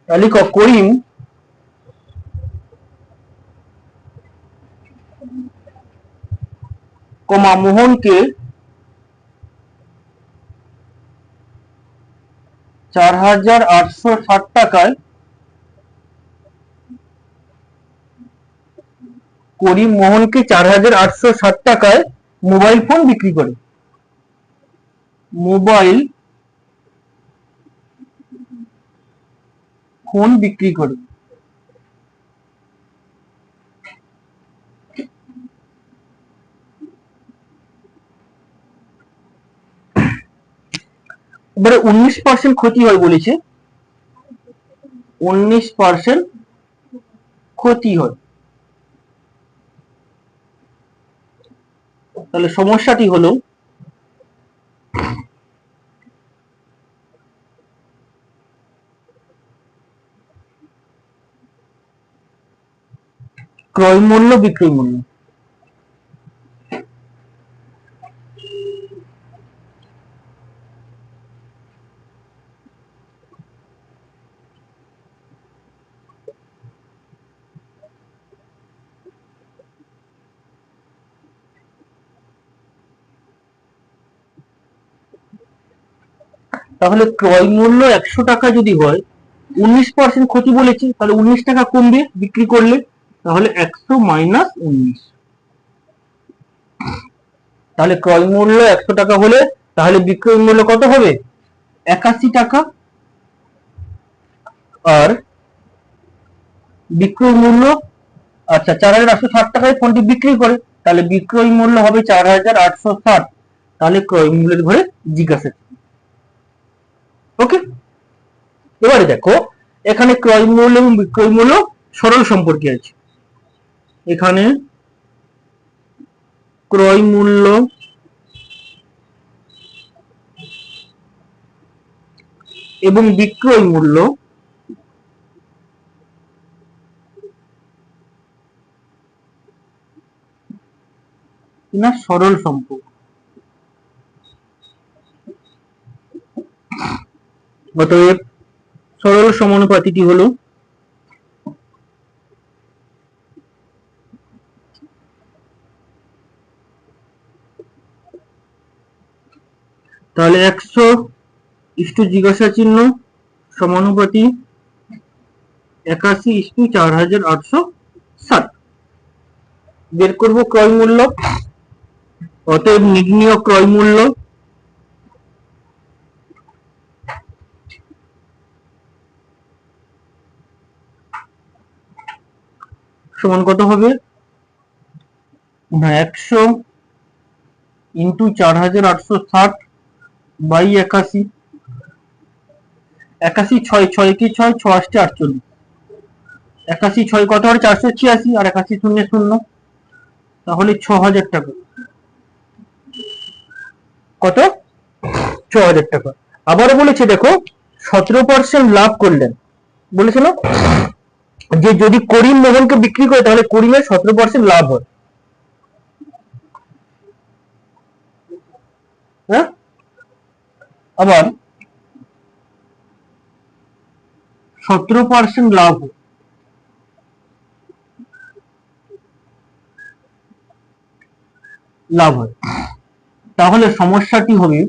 তাহলে করিম মোহনকে 4,860 টাকায় করিম মোহনকে 4,860 টাকায় মোবাইল ফোন বিক্রি করে। মোবাইল ফোন বিক্রি করে। এবারে 19% ক্ষতি হয় বলেছে, 19% ক্ষতি হয়। তাহলে সমস্যাটি হলো ক্রয় মূল্য বিক্রয় মূল্য। তাহলে ক্রয় মূল্য 100 টাকা যদি হয়, 19% ক্ষতি বলেছি, তাহলে 19 টাকা কমবে বিক্রি করলে, তাহলে 100 মাইনাস 19। তাহলে ক্রয় মূল্য 100 টাকা হলে তাহলে বিক্রয় মূল্য কত হবে? 81 টাকা। আর বিক্রয় মূল্য, আচ্ছা 4,860 টাকায় ফোনটি বিক্রি করে, তাহলে বিক্রয় মূল্য হবে 4,860। তাহলে ক্রয় মূল্যের ঘরে জিজ্ঞাসা। ওকে, এবারে দেখো এখানে ক্রয় মূল্য এবং বিক্রয় মূল্য সরল সম্পর্কে আছে। এখানে ক্রয় মূল্য এবং বিক্রয় মূল্য না সরল সম্পর্ক। অতএব সরল সমানুপাতিটি হলো তাহলে 100 ইস্টু জিজ্ঞাসা চিহ্ন সমানুপাতি 81 ইস্টু 4,860। বের করব ক্রয় মূল্য। অতএব নির্ণীয় ক্রয় মূল্য সমান কত হবে? 100 ইন্টু 4,860 বাই 81। 81 6 6 কি 6 6 8 48। 81 6 কত হয়? 486। আর 81 শূন্য শূন্য, তাহলে 6,000 টাকা। কত? 6,000 টাকা। আবারও বলেছে দেখো 17% লাভ করলেন। বলেছে না যে যদি করিম মোহনকে বিক্রি করে তাহলে করিমের 17% লাভ হয়। হ্যাঁ, আবার 17% লাভ হয়, তাহলে সমস্যাটি হবে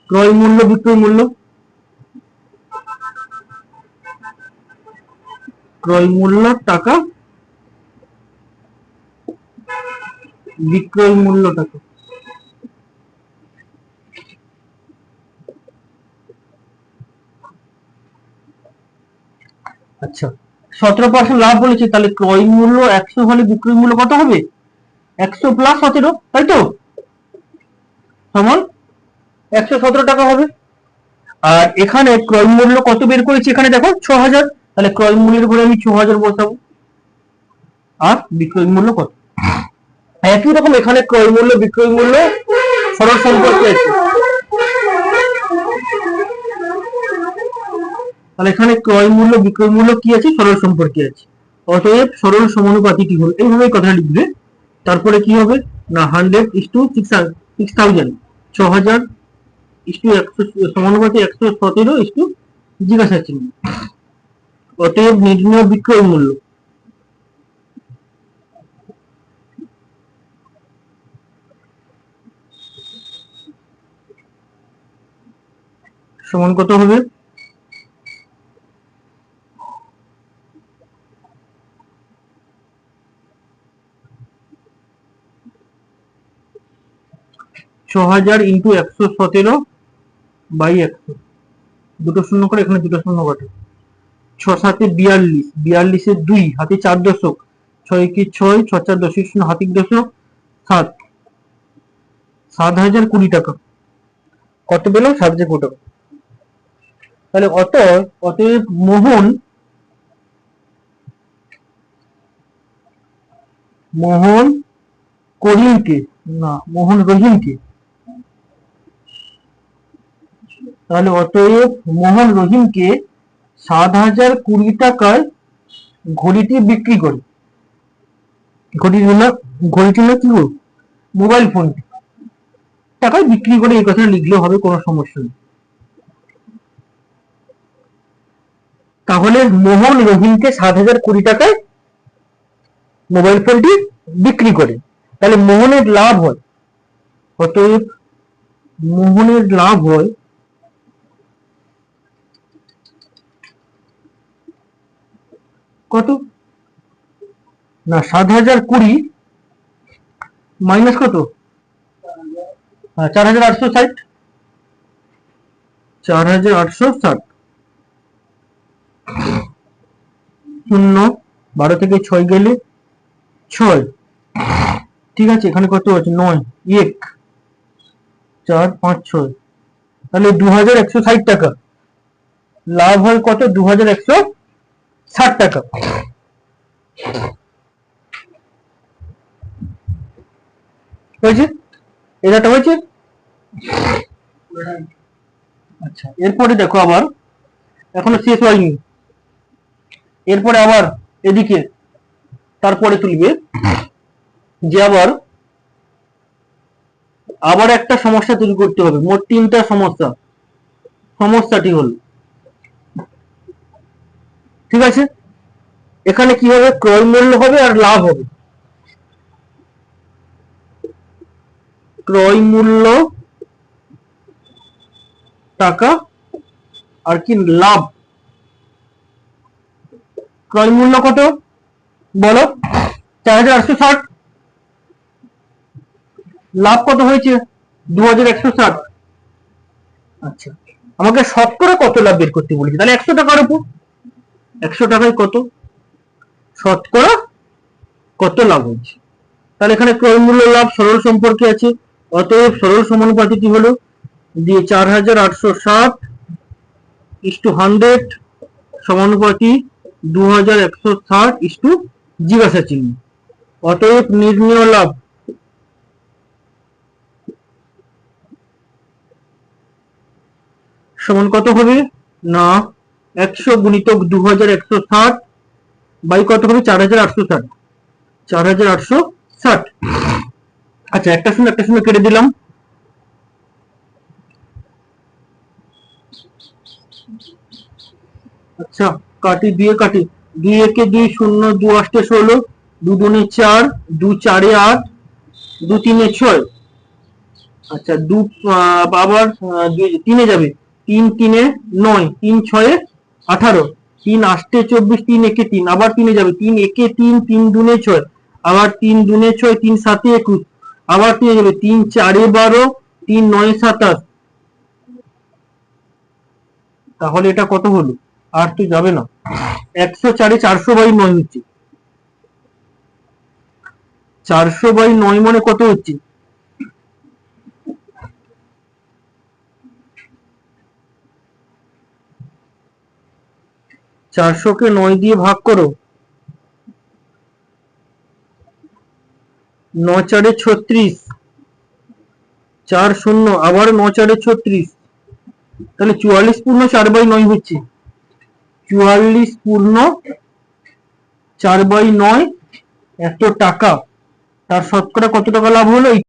ক্রয় মূল্য বিক্রয় মূল্য। ক্রয় মূল্য টাকা, বিক্রয় মূল্য টাকা। আচ্ছা 17% লাভ বলেছে, তাহলে ক্রয় মূল্য 100 হলে বিক্রয় মূল্য কত হবে? 100 প্লাস 17, তাই তো, সমান 117 টাকা হবে। আর এখানে ক্রয় মূল্য কত বের করেছি? এখানে দেখো 6,000, তাহলে ক্রয় মূল্যের ঘরে আমি 6,000 বসাবো। আর বিক্রয় মূল্য কত? একই রকম এখানে ক্রয় মূল্য বিক্রয় মূল্য সরল সম্পর্কে আছে। তাহলে এখানে ক্রয় মূল্য বিক্রয় মূল্য কি আছে? সরল সম্পর্কে আছে। অতএব সরল সমানুপাতিটি হলো, এইভাবে কথা লিখবে। তারপরে কি হবে? না 100:6,000, 6,000:100 সমানুপাতি 117 জিজ্ঞাসা চিহ্ন। অতএব নির্ণয় বিক্রয় মূল্য সমান কত হবে? ছ হাজার ইন্টু 117/100, দুটো শূন্য করে এখানে দুটো শূন্য কাটে। 6×7=42, 42-এ 2, হাতে 4 দশক, 6-6, 6×4=10, হাতিক দশক 7, 7,020 টাকা। কত পেলাম? 7,020 টাকা। তাহলে অতএব মোহন রহিমকে 7,020 টাকায় ঘড়িটি বিক্রি করে। ঘড়িটি না কি মোবাইল ফোনটি টাকায় বিক্রি করে, এই কথা লিখলেও হবে, কোনো সমস্যা নেই। তাহলে মোহন রহিমকে 7,020 টাকায় মোবাইল ফোনটি বিক্রি করে, তাহলে মোহনের লাভ হয়। অতএব মোহনের লাভ হয় কত? না 7,020 মাইনাস কত? 4,860, 4,860 শূন্য, 12 থেকে 6 গেলে 6, ঠিক আছে। এখানে কত আছে? 9, 1, 4, 5, 6, তাহলে 2,160 টাকা লাভ হয়। কত? 2,160 টাকা। হয়েছে? এটা হয়েছে। আচ্ছা, এরপরে দেখো আবার এখনো শেষ হয়নি। এরপরে আবার এদিকে তারপরে তুলবে যে আবার একটা সমস্যা তৈরি করতে হবে। মোট 3টা সমস্যা। সমস্যাটি হল, ঠিক আছে, এখানে কি হবে? ক্রয় মূল্য হবে আর লাভ হবে। ক্রয় মূল্য টাকা আর কি লাভ। ক্রয় মূল্য কত বলো? 4,860। লাভ কত হয়েছে? 2,160। আচ্ছা, আমাকে শতকরা কত লাভ বের করতে বলেছে, তাহলে 100 টাকার উপর। 100 টাকায় কত শতকরা কত লাভ হচ্ছে? তাহলে এখানে ক্রয় মূল্য লাভ সরল সম্পর্কে আছে। অতএব সরল সমানুপাতিটি হলো যে 4,860:100 সমানুপাতি 2,160 জিজ্ঞাসা চিহ্ন। অতএব নির্ণেয় লাভ সমান কত হবে? না 100 গুণিতক 2,160 বাই কত হবে? 4,860, 4,860। আচ্ছা, একটা শূন্য কেটে দিলাম। আচ্ছা, কাটি, 2 একে 2, 0, 2 8 16, 2 2 4, 2 4 8, 2 3 6। আচ্ছা, 2 আবার 3 যাবে, 3 3 9, 3 6 18, 3 8 24, 3 1 3, আবার 3 যাবে, 3 1 3, 3 2 6, আবার 3 2 6, 3 7 21, আবার 3 যাবে, 3 4 12, 3 9 27। তাহলে এটা কত হলো? আর তো যাবে না। 104 400/9 হচ্ছে। 400/9 মানে কত হচ্ছে? 400-কে 9 দিয়ে ভাগ করো, 9 4 36, 4 0, আবার 9 4 36, তাহলে 44 পূর্ণ 4/9 হচ্ছে। 44 পূর্ণ 4/9 এত টাকা তার শতকরা কত টাকা লাভ হলো?